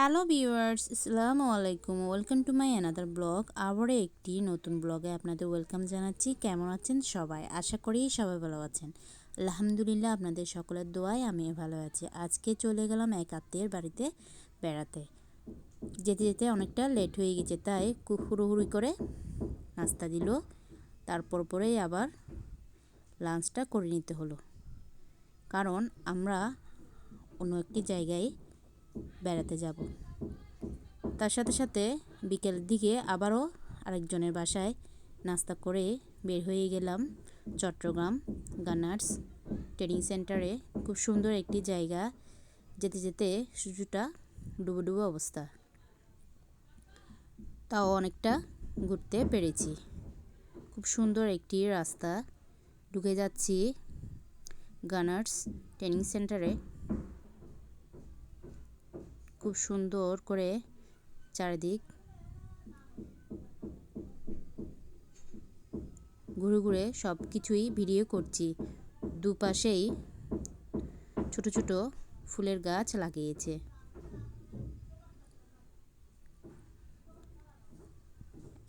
Hello viewers, আসসালামু আলাইকুম। Welcome to my another blog. আবারও একটি নতুন ব্লগে আপনাদের ওয়েলকাম জানাচ্ছি। কেমন আছেন সবাই? আশা করি সবাই ভালো আছেন। আলহামদুলিল্লাহ, আপনাদের সকলের দোয়ায় আমিও ভালো আছি। আজকে চলে গেলাম এক আত্মীয়ের বাড়িতে বেড়াতে। যেতে যেতে অনেকটা লেট হয়ে গেছে, তাই হুড়োহুড়ি করে নাস্তা দিল। তারপর পরেই আবার লাঞ্চটা করে নিতে হলো, কারণ আমরা অন্য একটি জায়গায় বেড়াতে যাব। তার সাথে সাথে বিকেলের দিকে আবারও আরেকজনের বাসায় নাস্তা করে বের হয়ে গেলাম চট্টগ্রাম গানার্স ট্রেনিং সেন্টারে। খুব সুন্দর একটি জায়গা, যেতে যেতে সূর্যটা ডুবো ডুবো অবস্থা, তাও অনেকটা ঘুরতে পেরেছি। খুব সুন্দর একটি রাস্তা, ঢুকে যাচ্ছি গানার্স ট্রেনিং সেন্টারে। খুব সুন্দর করে চারিদিক ঘুরে ঘুরে সব কিছুই ভিডিও করছি। দুপাশেই ছোট ছোট ফুলের গাছ লাগিয়েছে।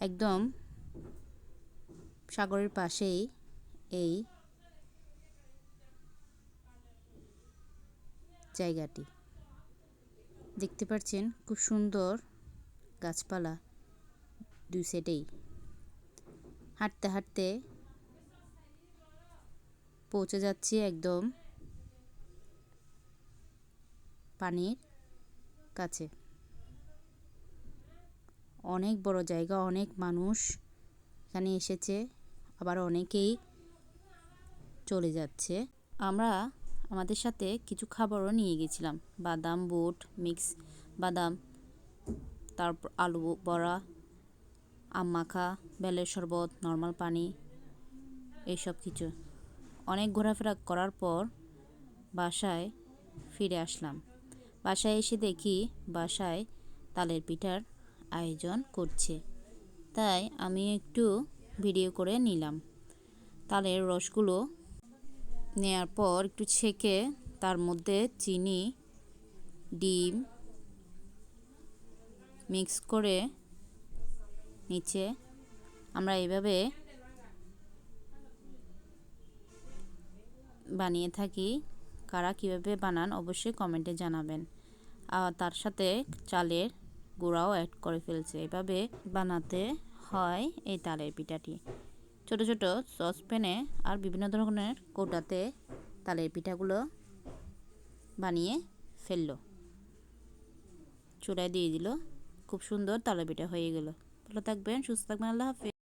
একদম সাগরের পাশেই এই জায়গাটি, দেখতে পাচ্ছেন খুব সুন্দর গাছপালা দুই সাইডেই। হাঁটতে হাঁটতে পৌঁছে যাচ্ছি একদম পানির কাছে। অনেক বড় জায়গা, অনেক মানুষ এখানে এসেছে, আবার অনেকেই চলে যাচ্ছে। আমরা আমাদের সাথে কিছু খাবারও নিয়ে গেছিলাম, বাদাম, বুট, মিক্স বাদাম, তারপর আলু বড়া, আম মাখা, বেলের শরবত, নর্মাল পানি, এইসব কিছু। অনেক ঘোরাফেরা করার পর বাসায় ফিরে আসলাম। বাসায় এসে দেখি বাসায় তালের পিঠার আয়োজন করছে, তাই আমি একটু ভিডিও করে নিলাম। তালের রসগুলো নেয়ার পর একটু ছেঁকে তার মধ্যে চিনি, ডিম মিক্স করে নিচে আমরা এইভাবে বানিয়ে থাকি। কারা কীভাবে বানান অবশ্যই কমেন্টে জানাবেন। আর তার সাথে চালের গুঁড়াও অ্যাড করে ফেলছে। এভাবে বানাতে হয় এই তালের পিঠাটি। ছোট ছোট সসপ্যানে আর বিভিন্ন ধরনের কৌটাতে তালের পিঠাগুলো বানিয়ে ফেললো, চুলায় দিয়ে দিল। খুব সুন্দর তালের পিঠা হয়ে গেল। ভালো থাকবেন, সুস্থ থাকবেন, আল্লাহ হাফেজ।